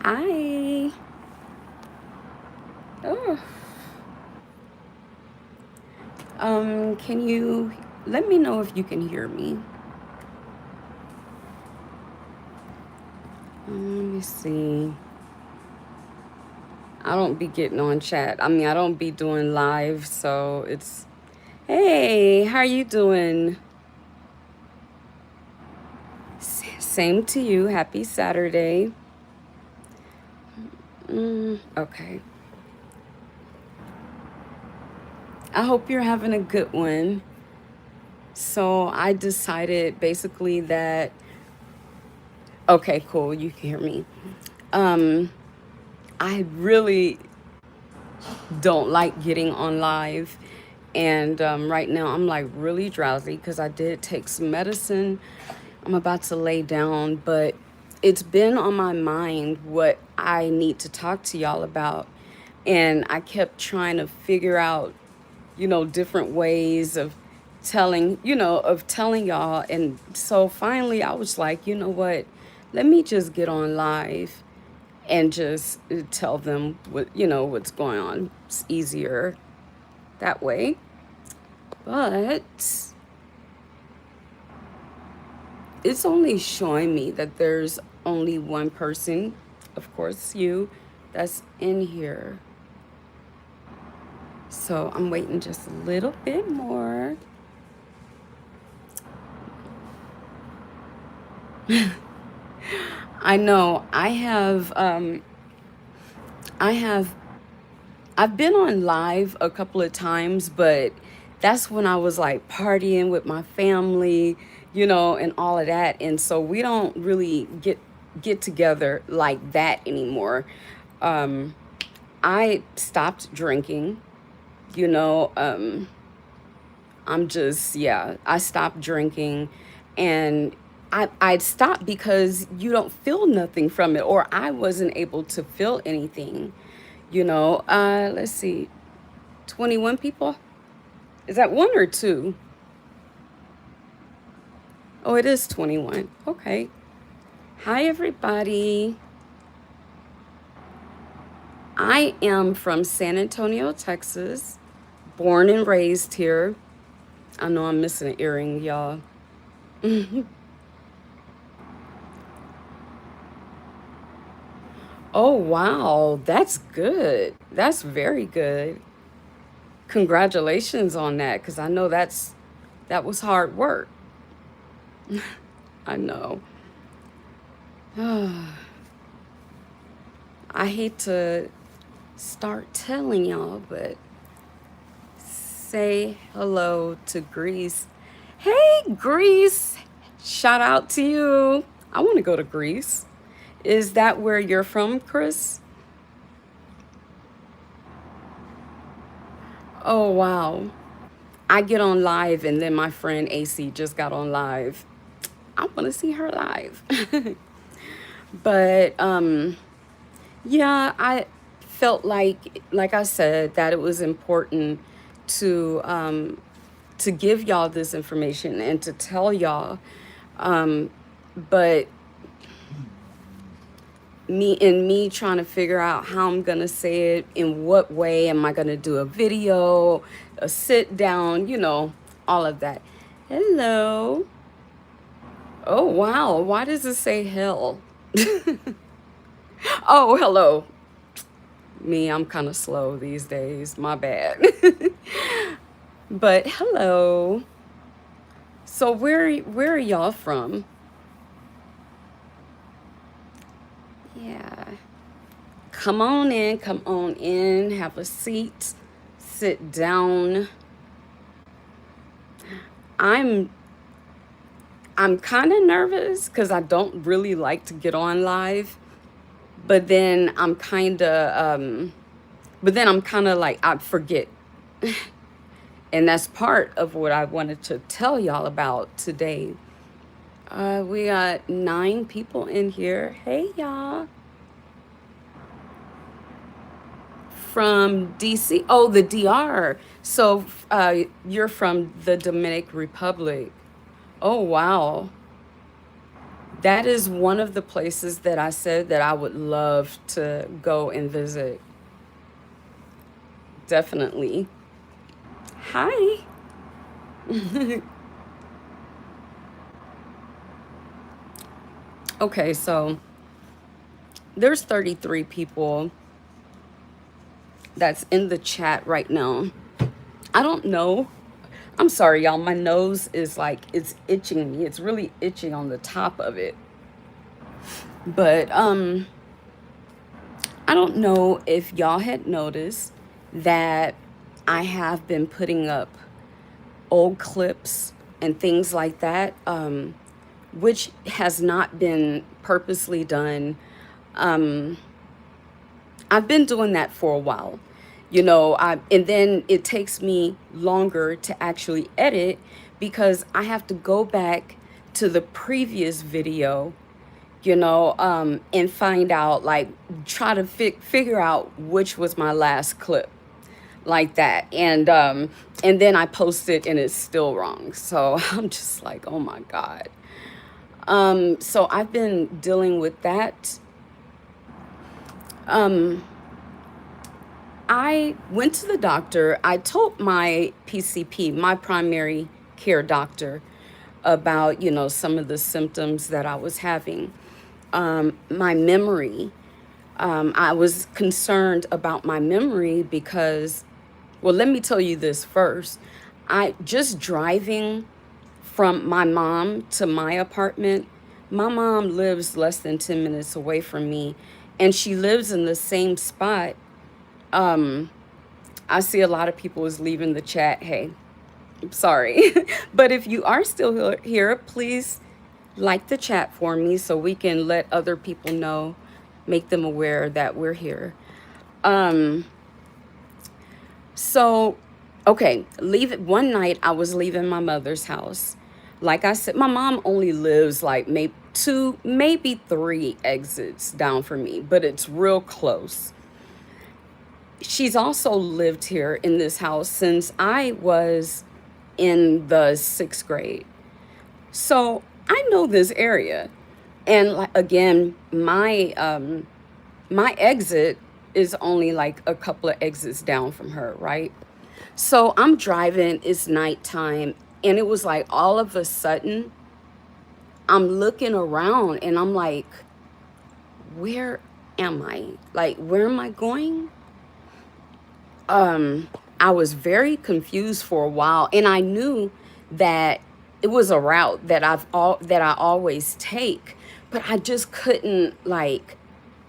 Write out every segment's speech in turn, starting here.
Hi. Oh. Can you let me know if you can hear me? Let me see. I don't be getting on chat. I mean, I don't be doing live, so it's hey, how are you doing? Same to you. Happy Saturday. Okay. I hope you're having a good one. So I decided basically that okay, cool, you can hear me. I really don't like getting on live. And right now I'm like really drowsy because I did take some medicine. I'm about to lay down, but it's been on my mind what I need to talk to y'all about. And I kept trying to figure out, different ways of telling y'all. And so finally I was like, you know what? Let me just get on live and just tell them what's going on. It's easier that way. But it's only showing me that there's only one person, of course you, that's in here. So I'm waiting just a little bit more. I know I have I've been on live a couple of times, but that's when I was like partying with my family, and all of that. And so we don't really get together like that anymore. Um, I stopped drinking, you know. I stopped drinking, and I stopped because you don't feel nothing from it, or I wasn't able to feel anything, let's see, 21 people? Is that one or two? Oh, it is 21. Okay. Hi, everybody. I am from San Antonio, Texas, born and raised here. I know I'm missing an earring, y'all. Oh, wow. That's good. That's very good. Congratulations on that, because I know that was hard work. I know. I hate to start telling y'all, but say hello to Greece. Hey, Greece! Shout out to you. I want to go to Greece. Is that where you're from, Chris? Oh, wow. I get on live, and then my friend AC just got on live. I want to see her live. But yeah, I felt like I said, that it was important to give y'all this information and to tell y'all. But me trying to figure out how I'm gonna say it, in what way am I gonna do a video, a sit down, all of that. Hello. Oh, wow. Why does it say hell? Oh, hello. Me, I'm kind of slow these days. My bad. But hello. So where are y'all from? Yeah. Come on in, have a seat, sit down. I'm I'm kind of nervous because I don't really like to get on live, but then I'm kind of like I forget. And that's part of what I wanted to tell y'all about today. We got 9 people in here. Hey, y'all. From DC. Oh, the DR. So you're from the Dominican Republic. Oh, wow. That is one of the places that I said that I would love to go and visit. Definitely. Hi. Okay, so there's 33 people that's in the chat right now. I don't know. I'm sorry, y'all. My nose is like, it's itching me. It's really itching on the top of it. But I don't know if y'all had noticed that I have been putting up old clips and things like that, which has not been purposely done. I've been doing that for a while, and then it takes me longer to actually edit because I have to go back to the previous video, and find out, like, try to figure out which was my last clip, like that. And then I post it and it's still wrong. So I'm just like, oh my God. So I've been dealing with that. I went to the doctor. I told my PCP, my primary care doctor, about, some of the symptoms that I was having. My memory, I was concerned about my memory because, well, let me tell you this first. I just driving from my mom to my apartment. My mom lives less than 10 minutes away from me, and she lives in the same spot. I see a lot of people is leaving the chat. Hey, I'm sorry. But if you are still here, please like the chat for me so we can let other people know, make them aware that we're here. So, okay, one night I was leaving my mother's house. Like I said, my mom only lives like maybe 2, maybe 3 exits down from me, but it's real close. She's also lived here in this house since I was in the 6th grade. So I know this area. And like, again, my exit is only like a couple of exits down from her, right? So I'm driving, it's nighttime, and it was like all of a sudden I'm looking around and I'm like, where am I? Like, where am I going? I was very confused for a while, and I knew that it was a route that I always take, but I just couldn't like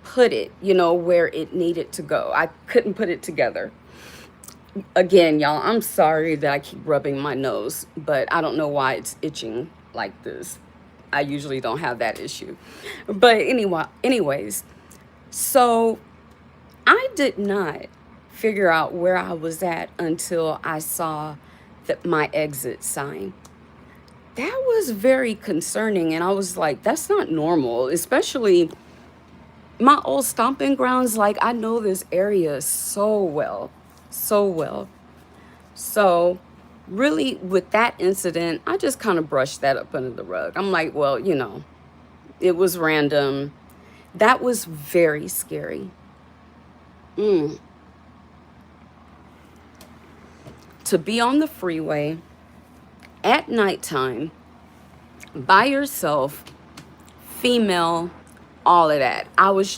put it, where it needed to go. I couldn't put it together. Again, y'all, I'm sorry that I keep rubbing my nose, but I don't know why it's itching like this. I usually don't have that issue. But anyways, so I did not figure out where I was at until I saw my exit sign. That was very concerning, and I was like, that's not normal, especially my old stomping grounds. Like, I know this area so well. So really, with that incident, I just kind of brushed that up under the rug. I'm like, well, it was random. That was very scary. To be on the freeway at nighttime by yourself, female, all of that.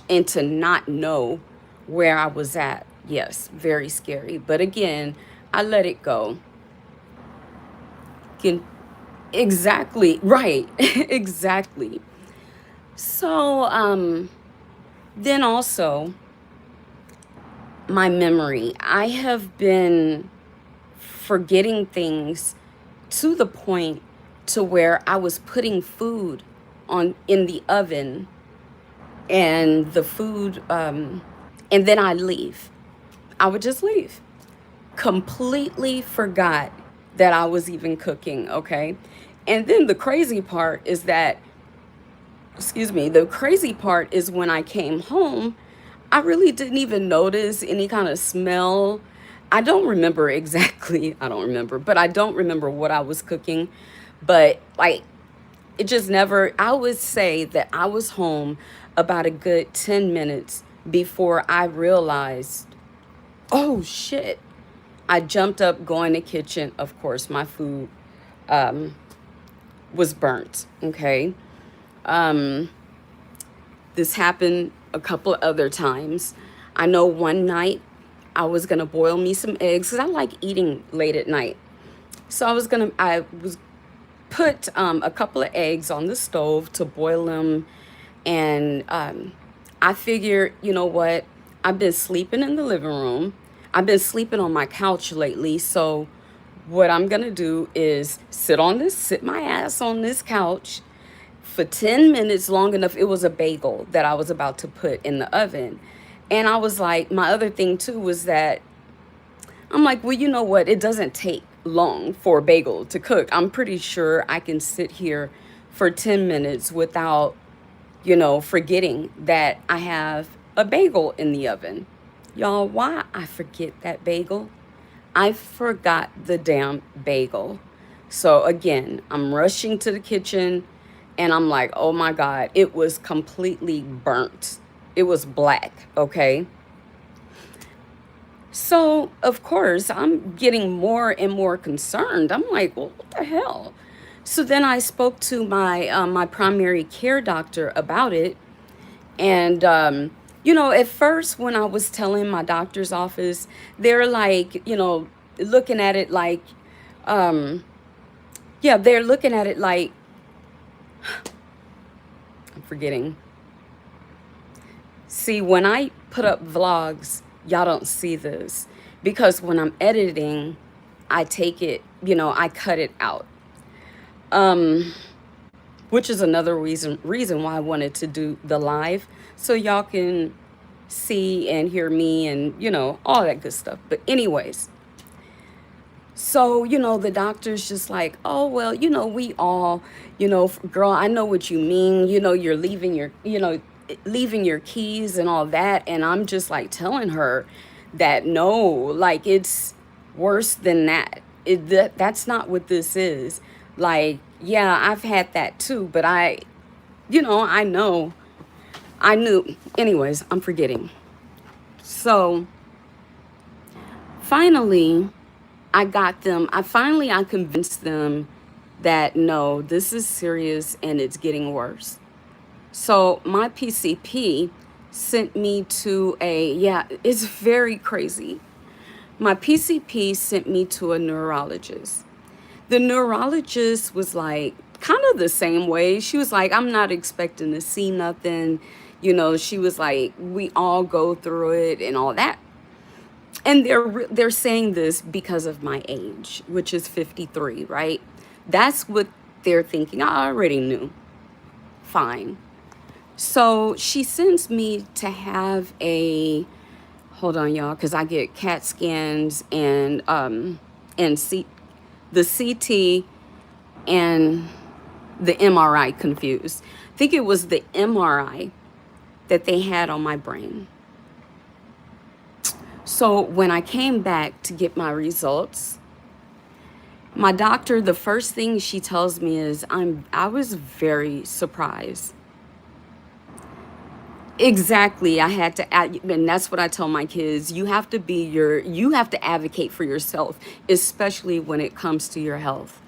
And to not know where I was at. Yes, very scary. But again, I let it go. Exactly, right. Exactly. So, then also my memory. I have been forgetting things to the point to where I was putting food in the oven, and the food, and then I leave. I would just leave. Completely forgot that I was even cooking, okay? And then the crazy part is that, the crazy part is when I came home, I really didn't even notice any kind of smell. I don't remember exactly, but I don't remember what I was cooking. But like, it just never, I would say that I was home about a good 10 minutes before I realized, oh shit. I jumped up, going to the kitchen. Of course, my food was burnt. Okay. This happened a couple of other times. I know one night I was gonna boil me some eggs because I like eating late at night. So I was put a couple of eggs on the stove to boil them, and I figured, you know what? I've been sleeping in the living room. I've been sleeping on my couch lately, so what I'm gonna do is sit my ass on this couch for 10 minutes, long enough. It was a bagel that I was about to put in the oven. And I was like, my other thing too was that I'm like, well, you know what? It doesn't take long for a bagel to cook. I'm pretty sure I can sit here for 10 minutes without, forgetting that I have a bagel in the oven. Y'all, why I forget that bagel? I forgot the damn bagel. So again, I'm rushing to the kitchen and I'm like, oh my God, it was completely burnt. It was black, okay? So, of course, I'm getting more and more concerned. I'm like, well, what the hell? So then I spoke to my primary care doctor about it. And, at first when I was telling my doctor's office, they're like, looking at it like, yeah, they're looking at it like, I'm forgetting. See, when I put up vlogs, y'all don't see this because when I'm editing, I take it, I cut it out. Which is another reason why I wanted to do the live so y'all can see and hear me and, all that good stuff. But anyways, so, the doctor's just like, oh, well, we all, girl, I know what you mean. You're leaving your keys and all that. And I'm just like telling her that no, like it's worse than that. That's not what this is. Like, yeah, I've had that too, but I know, I knew. Anyways, I'm forgetting. So finally, I convinced them that no, this is serious and it's getting worse. So my PCP sent me to it's very crazy. My PCP sent me to a neurologist. The neurologist was like, kind of the same way. She was like, I'm not expecting to see nothing. She was like, we all go through it and all that. And they're saying this because of my age, which is 53, right? That's what they're thinking. I already knew. Fine. So she sends me to have hold on, y'all, because I get CAT scans and the CT and the MRI confused. I think it was the MRI that they had on my brain. So when I came back to get my results, my doctor, the first thing she tells me is I was very surprised. Exactly. I had to and that's what I tell my kids. You have to advocate for yourself, especially when it comes to your health.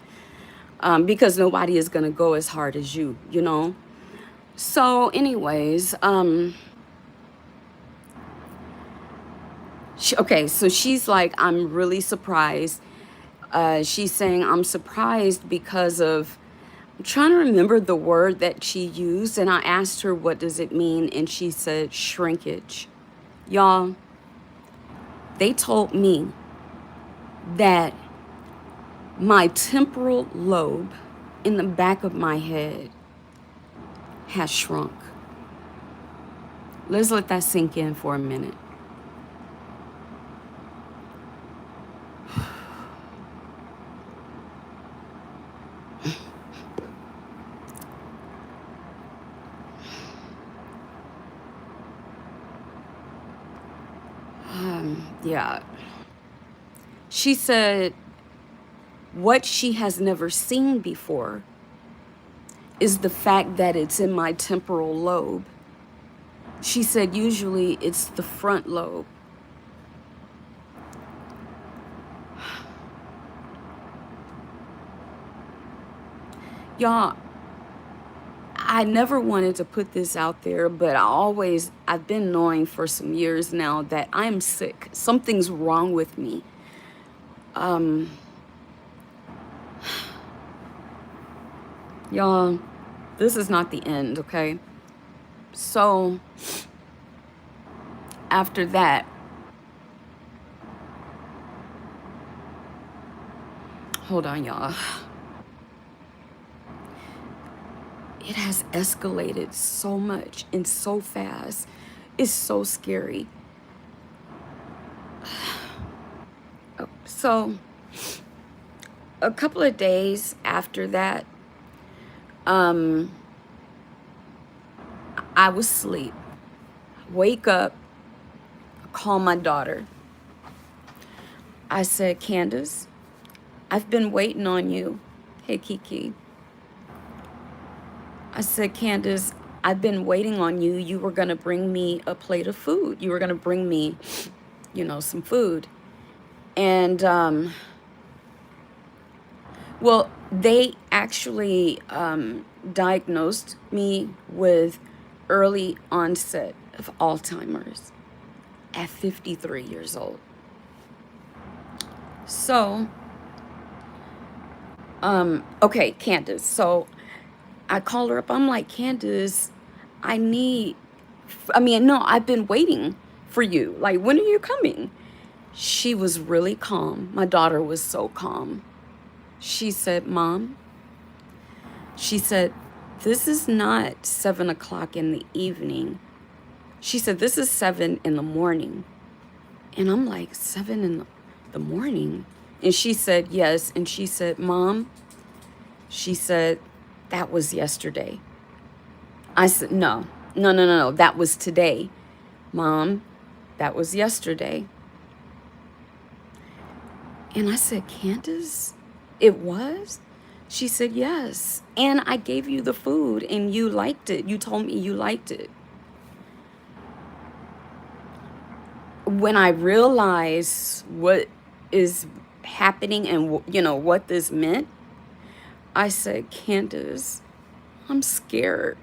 Because nobody is going to go as hard as you, So anyways, so she's like, I'm really surprised. She's saying, I'm surprised because of, I'm trying to remember the word that she used. And I asked her, what does it mean? And she said, shrinkage. Y'all, they told me that my temporal lobe in the back of my head has shrunk. Let's let that sink in for a minute. Yeah. She said what she has never seen before is the fact that it's in my temporal lobe. She said usually it's the front lobe. Y'all, I never wanted to put this out there, but I've been knowing for some years now that I'm sick. Something's wrong with me. Y'all, this is not the end, okay? So, after that, hold on, y'all. It has escalated so much and so fast. It's so scary. So, a couple of days after that, I was asleep. Wake up, call my daughter. I said, Candace, I've been waiting on you. Hey, Kiki. I said, Candace, I've been waiting on you. You were going to bring me a plate of food. You were going to bring me, you know, some food. And, well, they actually diagnosed me with early onset of Alzheimer's at 53 years old. So, okay, Candace. So I call her up. I'm like, Candace, I've been waiting for you. Like, when are you coming? She was really calm. My daughter was so calm. She said, Mom, she said, this is not 7 o'clock in the evening. She said, this is 7 in the morning. And I'm like, 7 in the morning? And she said, yes. And she said, Mom, she said, that was yesterday. I said, no, that was today. Mom, that was yesterday. And I said, Candace, it was? She said, yes. And I gave you the food and you liked it. You told me you liked it. When I realized what is happening and, you know, what this meant, I said, Candace, I'm scared.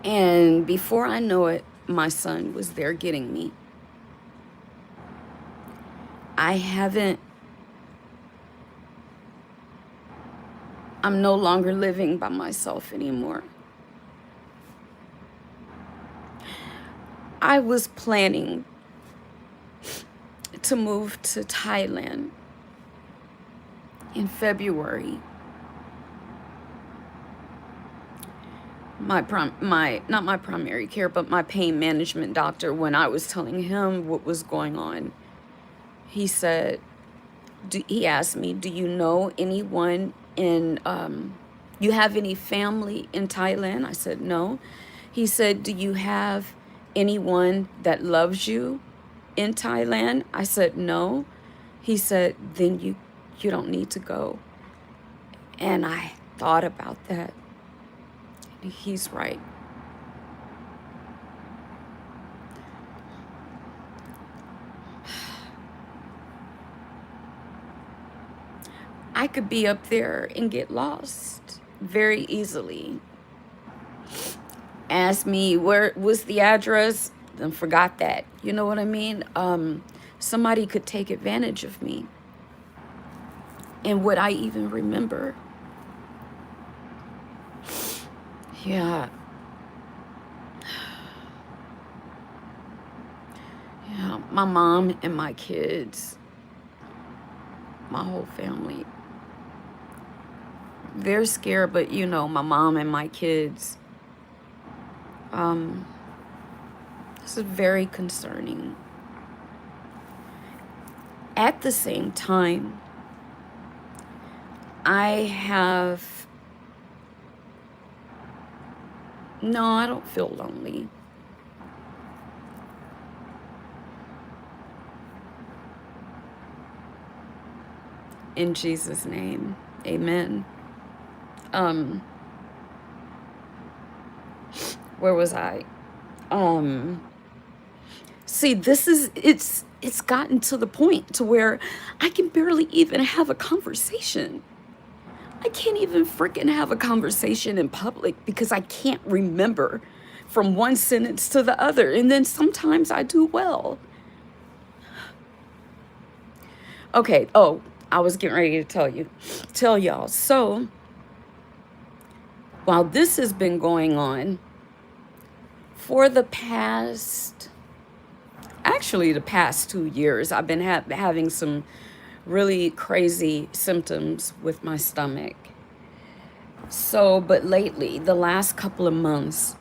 And before I know it, my son was there getting me. I'm no longer living by myself anymore. I was planning to move to Thailand in February. Not my primary care, but my pain management doctor, when I was telling him what was going on, he said, he asked me, do you know anyone you have any family in Thailand? I said, no. He said, do you have anyone that loves you in Thailand? I said, no. He said, then you don't need to go. And I thought about that. He's right. I could be up there and get lost very easily. Ask me where was the address, then forgot that. You know what I mean? Somebody could take advantage of me. And would I even remember? Yeah. Yeah, my mom and my kids, my whole family, they're scared, but you know, my mom and my kids, this is very concerning. At the same time, I don't feel lonely. In Jesus' name, amen. Where was I? See, it's gotten to the point to where I can barely even have a conversation. I can't even freaking have a conversation in public because I can't remember from one sentence to the other. And then sometimes I do well. Okay, oh, I was getting ready to tell y'all. So, while this has been going on for the past 2 years, I've been having some really crazy symptoms with my stomach. So, but lately, the last couple of months,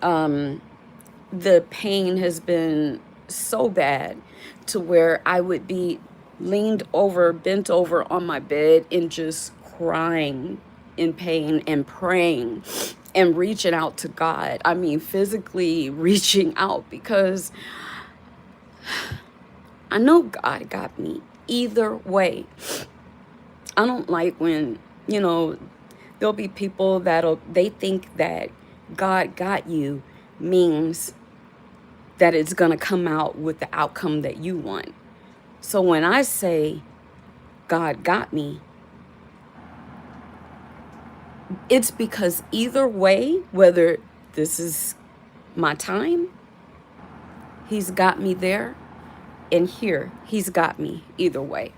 the pain has been so bad to where I would be bent over on my bed and just crying in pain and praying and reaching out to God. I mean, physically reaching out, because I know God got me either way. I don't like when, there'll be people they think that God got you means that it's going to come out with the outcome that you want. So when I say God got me, it's because either way, whether this is my time, he's got me there, and here, he's got me either way.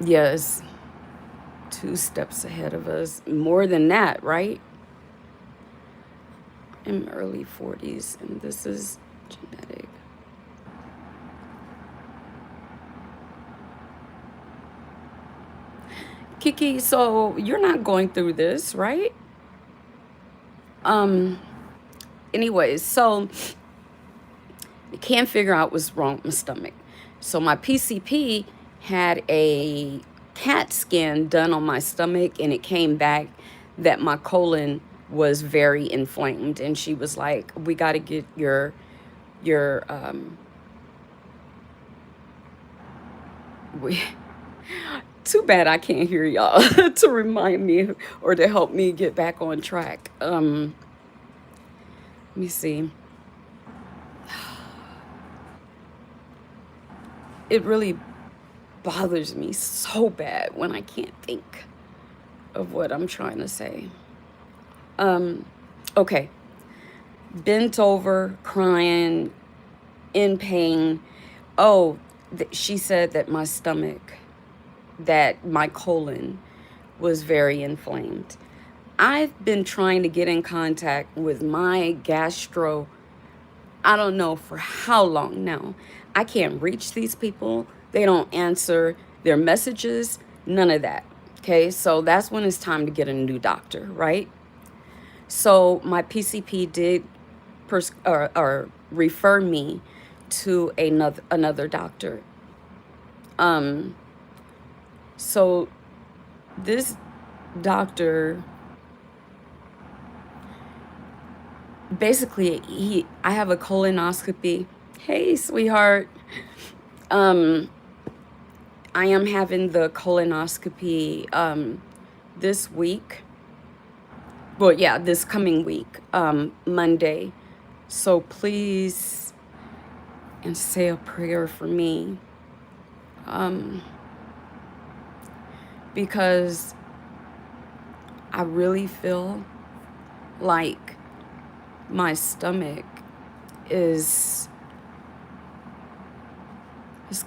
Yes, 2 steps ahead of us, more than that, right? I'm early 40s, and this is genetic. Kiki, so you're not going through this, right? Anyways, so I can't figure out what's wrong with my stomach. So my PCP had a CAT scan done on my stomach, and it came back that my colon was very inflamed, and she was like, we got to get your too bad I can't hear y'all to remind me or to help me get back on track. Let me see. It really bothers me so bad when I can't think of what I'm trying to say. Okay. Bent over, crying, in pain. Oh, she said that my stomach, that my colon was very inflamed. I've been trying to get in contact with my gastro, I don't know for how long now. I can't reach these people. They don't answer their messages, none of that. Okay, so that's when it's time to get a new doctor, right? So my PCP did refer me to another doctor. So this doctor, basically, I have a colonoscopy. Hey, sweetheart. I am having the colonoscopy this week. Well, yeah, this coming week, Monday. So please, and say a prayer for me. Because I really feel like my stomach is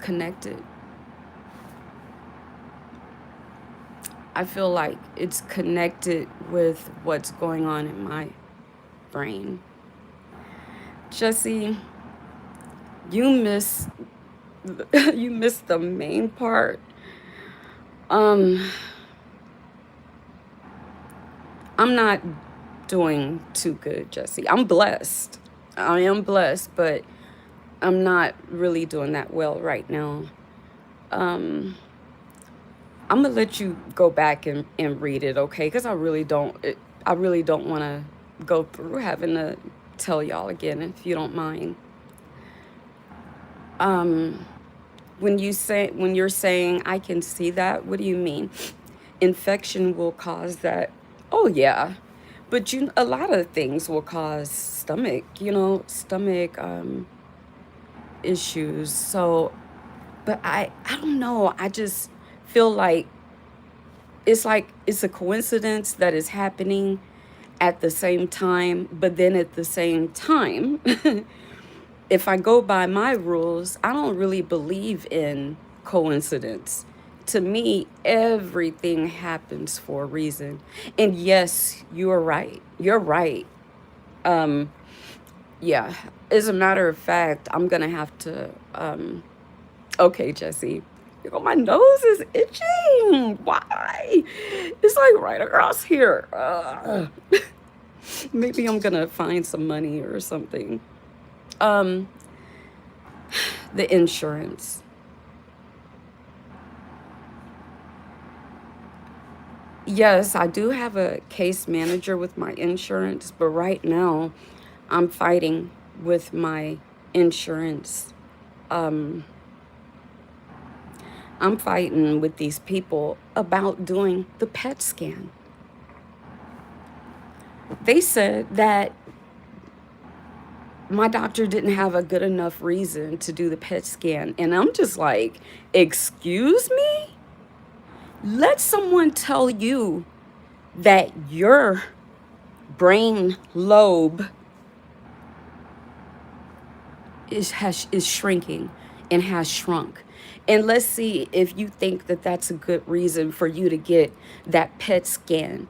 connected. I feel like it's connected with what's going on in my brain. Jesse, you missed the main part. I'm not doing too good, Jesse. I'm blessed. I am blessed, but I'm not really doing that well right now. I'm gonna let you go back and read it, okay? Because I really don't want to go through having to tell y'all again, if you don't mind. When you're saying I can see that, what do you mean? Infection will cause that. Oh yeah. But a lot of things will cause stomach, stomach issues. So, but I don't know. I just feel like it's a coincidence that is happening at the same time, but then at the same time, if I go by my rules, I don't really believe in coincidence. To me, everything happens for a reason. And yes, you are right. You're right. Um, yeah. As a matter of fact, I'm gonna have to okay, Jesse. You know, my nose is itching. Why? It's like right across here. Maybe I'm gonna find some money or something. Um, the insurance. Yes, I do have a case manager with my insurance, but right now I'm fighting with my insurance. Um, I'm fighting with these people about doing the PET scan. They said that my doctor didn't have a good enough reason to do the PET scan. And I'm just like, excuse me? Let someone tell you that your brain lobe is shrinking and has shrunk. And let's see if you think that that's a good reason for you to get that PET scan,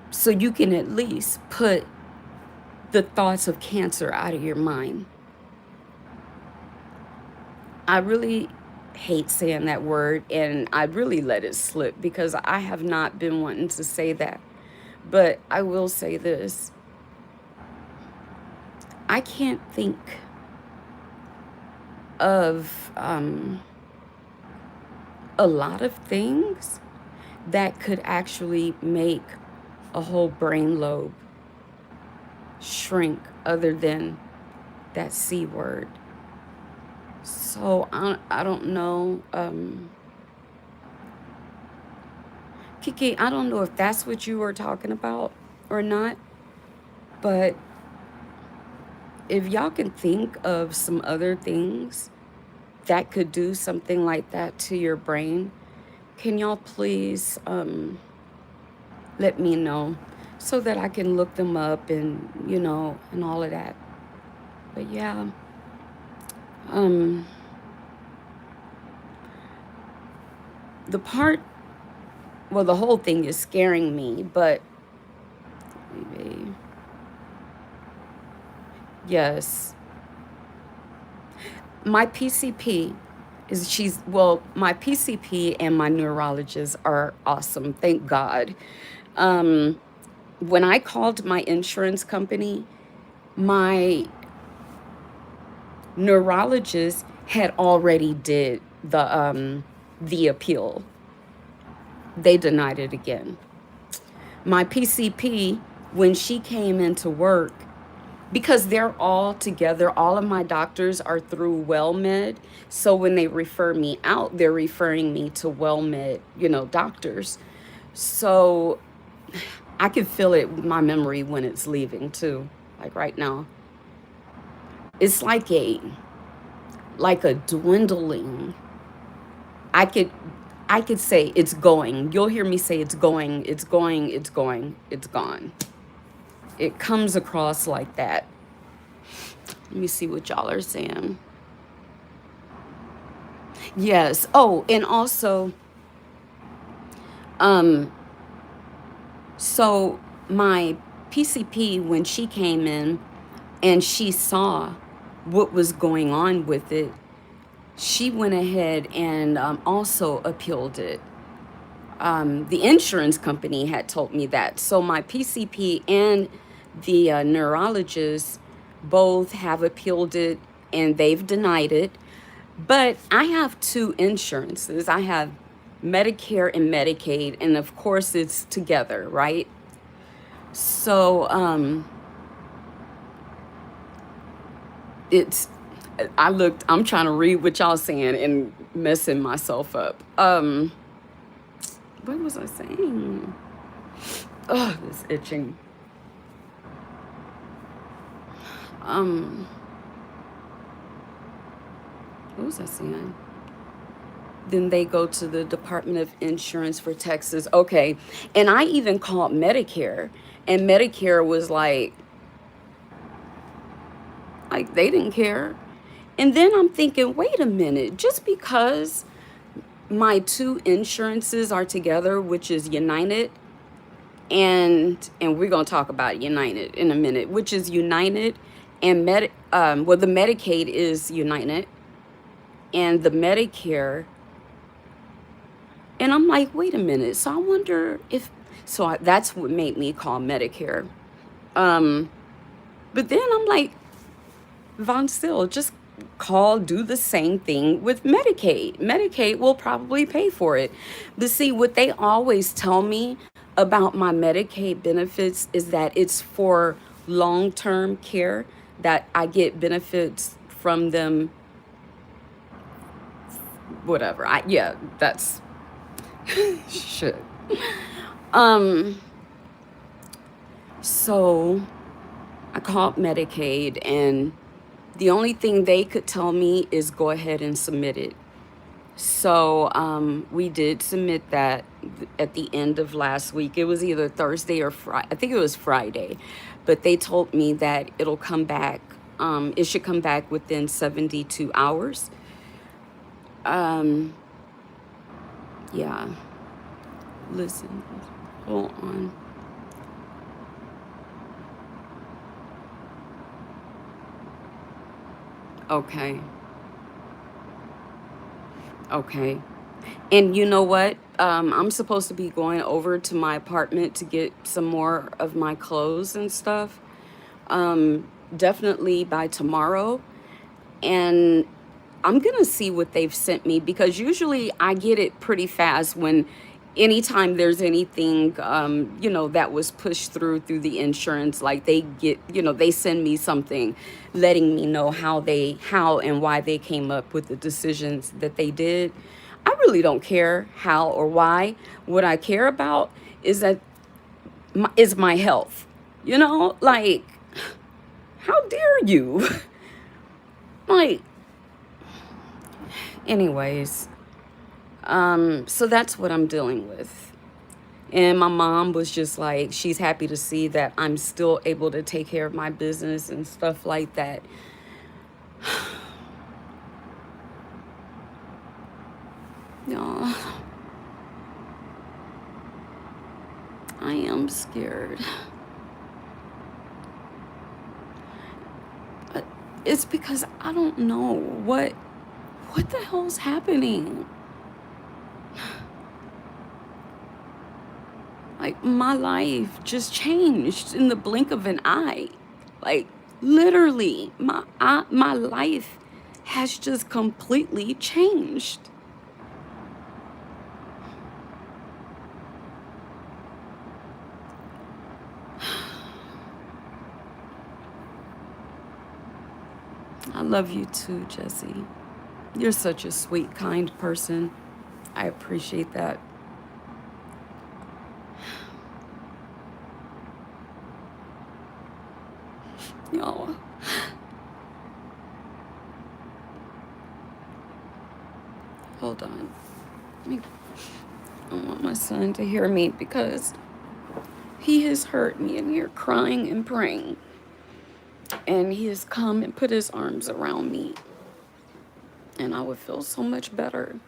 so you can at least put the thoughts of cancer out of your mind. I really hate saying that word, and I really let it slip because I have not been wanting to say that. But I will say this. I can't think of a lot of things that could actually make a whole brain lobe shrink other than that C word. So I don't know. Kiki, I don't know if that's what you were talking about or not, but if y'all can think of some other things that could do something like that to your brain, can y'all please let me know so that I can look them up and, and all of that. But yeah, the part, well, the whole thing is scaring me, but maybe, yes, my PCP my PCP and my neurologist are awesome. Thank God. When I called my insurance company, my neurologist had already did the appeal. They denied it again. My PCP, when she came into work, because they're all together, all of my doctors are through WellMed. So when they refer me out, they're referring me to WellMed, doctors. So I can feel it with my memory when it's leaving too. Like right now, it's like a dwindling. I could say it's going. You'll hear me say it's going, it's going, it's going, it's gone. It comes across like that. Let me see what y'all are saying. Yes. Oh, and also, so my PCP, when she came in and she saw what was going on with it, she went ahead and also appealed it. The insurance company had told me that. So my PCP and the neurologist both have appealed it and they've denied it. But I have two insurances. I have Medicare and Medicaid, and of course it's together, right? So it's I'm trying to read what y'all saying and messing myself up. What was I saying? Oh, this itching. What was I saying? Then they go to the Department of Insurance for Texas. Okay. And I even called Medicare, and Medicare was like they didn't care. And then I'm thinking, wait a minute, just because my two insurances are together, which is United and we're going to talk about United in a minute, which is United and well, the Medicaid is United and the Medicare. And I'm like, wait a minute. So I wonder if, that's what made me call Medicare. But then I'm like, Voncile, just do the same thing with Medicaid. Medicaid will probably pay for it. But see, what they always tell me about my Medicaid benefits is that it's for long-term care, that I get benefits from them, whatever. Yeah, that's shit. So I called Medicaid, and the only thing they could tell me is go ahead and submit it. So we did submit that at the end of last week. It was either Thursday or Friday. I think it was Friday. But they told me that it'll come back. It should come back within 72 hours. Yeah. Listen. Hold on. Okay. Okay. And you know what? I'm supposed to be going over to my apartment to get some more of my clothes and stuff. Definitely by tomorrow. And I'm going to see what they've sent me, because usually I get it pretty fast when anytime there's anything, that was pushed through the insurance, like they get, they send me something letting me know how and why they came up with the decisions that they did. I really don't care how or why. What I care about is that is my health. Like, how dare you? Like, anyways, so that's what I'm dealing with. And my mom was just like, she's happy to see that I'm still able to take care of my business and stuff like that. No, I am scared. It's because I don't know what the hell's happening. Like, my life just changed in the blink of an eye. Like, literally, my life has just completely changed. I love you too, Jesse. You're such a sweet, kind person. I appreciate that. Y'all. Hold on. I want my son to hear me, because he has heard me in here crying and praying. And he has come and put his arms around me. And I would feel so much better.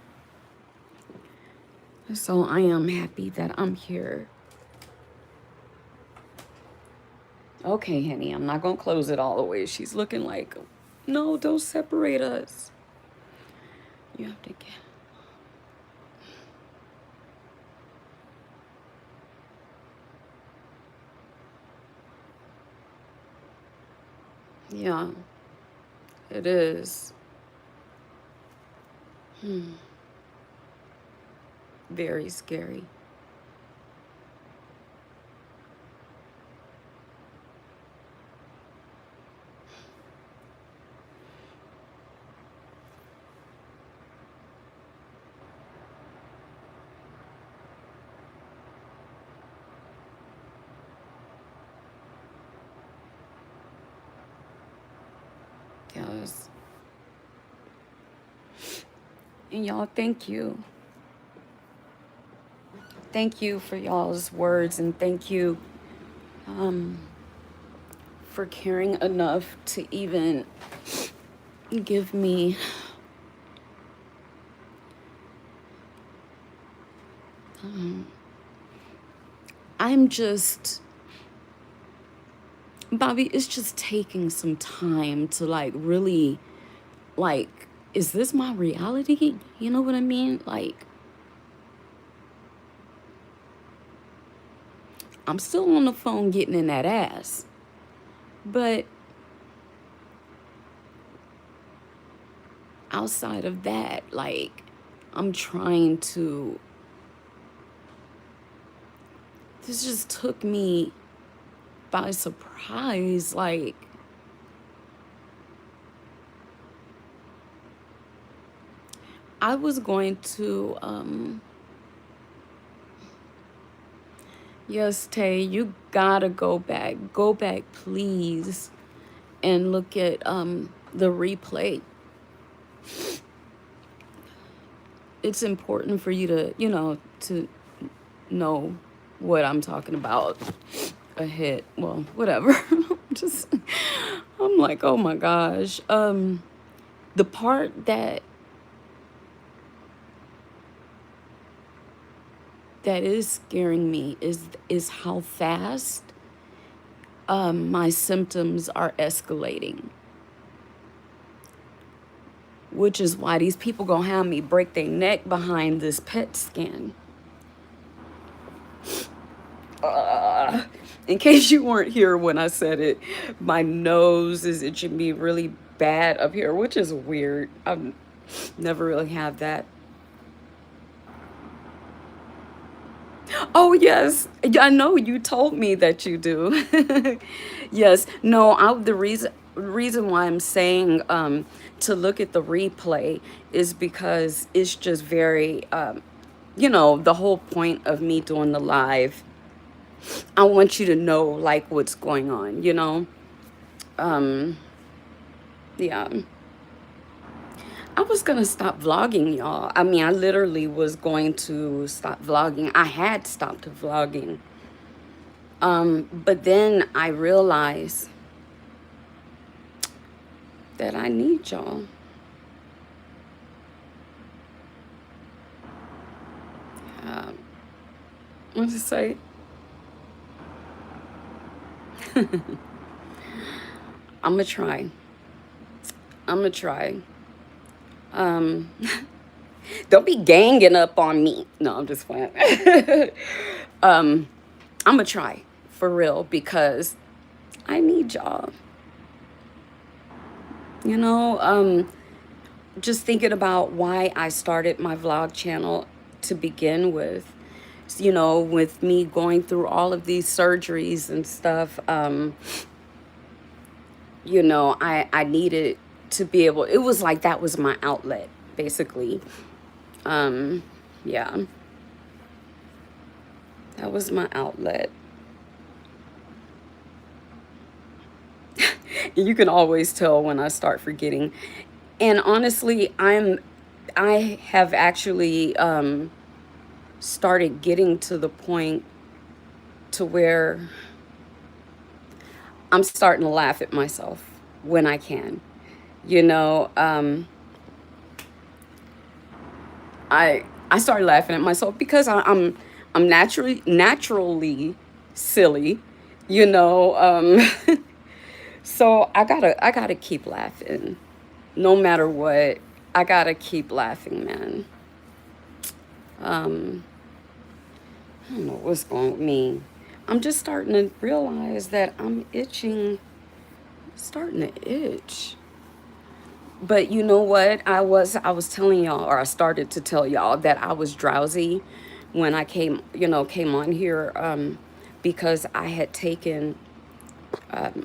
So I am happy that I'm here. Okay, honey, I'm not going to close it all the way. She's looking like, no, don't separate us. You have to get... Yeah, it is. Very scary. guys. And y'all, thank you. Thank you for y'all's words, and thank you for caring enough to even give me I'm just, Bobby, it's just taking some time to like really, like, is this my reality? You know what I mean? Like, I'm still on the phone getting in that ass. But outside of that, like, I'm trying to, this just took me by surprise. Like, I was going to, yes, Tay, you gotta go back. Go back, please, and look at the replay. It's important for you to, you know, to know what I'm talking about ahead. Well, whatever. I'm like, oh my gosh. The part that is scaring me is how fast my symptoms are escalating, which is why these people gonna have me break their neck behind this PET scan. In case you weren't here when I said it, my nose is itching me really bad up here, which is weird. I've never really had that. Oh, yes. I know you told me that you do. Yes. No, the reason why I'm saying to look at the replay is because it's just very, you know, the whole point of me doing the live, I want you to know, like, what's going on, you know? Yeah. I was gonna stop vlogging, y'all. I mean, I literally was going to stop vlogging. I had stopped vlogging. But then I realized that I need y'all. What to say? I'm gonna try. Don't be ganging up on me. No, I'm just playing. I'm gonna try for real because I need y'all. You know, just thinking about why I started my vlog channel to begin with. You know, with me going through all of these surgeries and stuff, you know, I needed to be able, it was like that was my outlet, basically. Yeah. That was my outlet. You can always tell when I start forgetting. And honestly, I have actually started getting to the point to where I'm starting to laugh at myself when I can. You know, I started laughing at myself because I'm naturally silly, you know. So I gotta keep laughing, no matter what. I gotta keep laughing, man. I don't know what's going with me. I'm just starting to realize that I'm itching, starting to itch. But you know what? I was telling y'all, or I started to tell y'all that I was drowsy when I came on here, because I had taken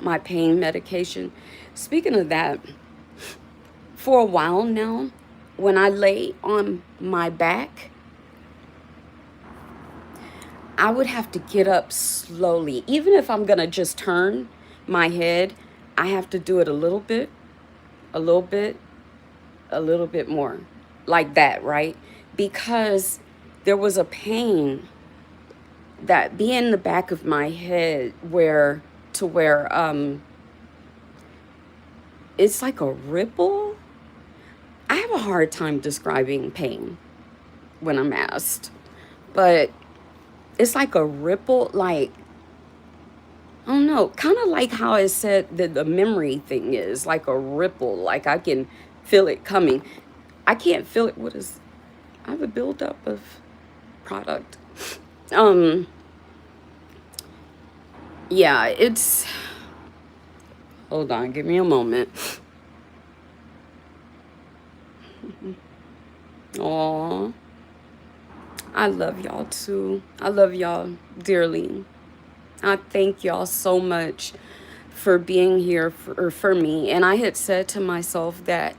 my pain medication. Speaking of that, for a while now, when I lay on my back, I would have to get up slowly. Even if I'm gonna just turn my head, I have to do it a little bit. a little bit, a little bit more, like that, right? Because there was a pain that be in the back of my head where it's like a ripple. I have a hard time describing pain when I'm asked, but it's like a ripple, like, I don't know, kind of like how I said that the memory thing is like a ripple, like I can feel it coming. I can't feel it. What is, I have a buildup of product. Um, yeah, it's, hold on, give me a moment. Aw, I love y'all too. I love y'all dearly. I thank y'all so much for being here for me. And I had said to myself that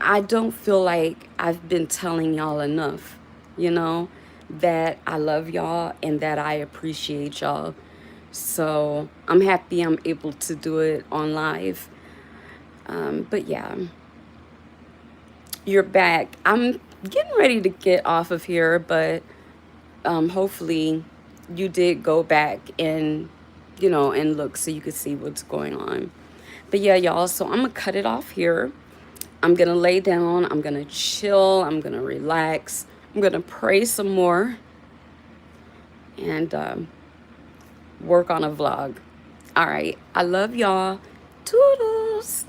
I don't feel like I've been telling y'all enough, you know, that I love y'all and that I appreciate y'all. So I'm happy I'm able to do it on live. But yeah, you're back. I'm getting ready to get off of here, but hopefully you did go back and, you know, and look so you could see what's going on. But yeah, y'all, so I'm gonna cut it off here. I'm gonna lay down, I'm gonna chill, I'm gonna relax, I'm gonna pray some more and work on a vlog. All right, I love y'all. Toodles.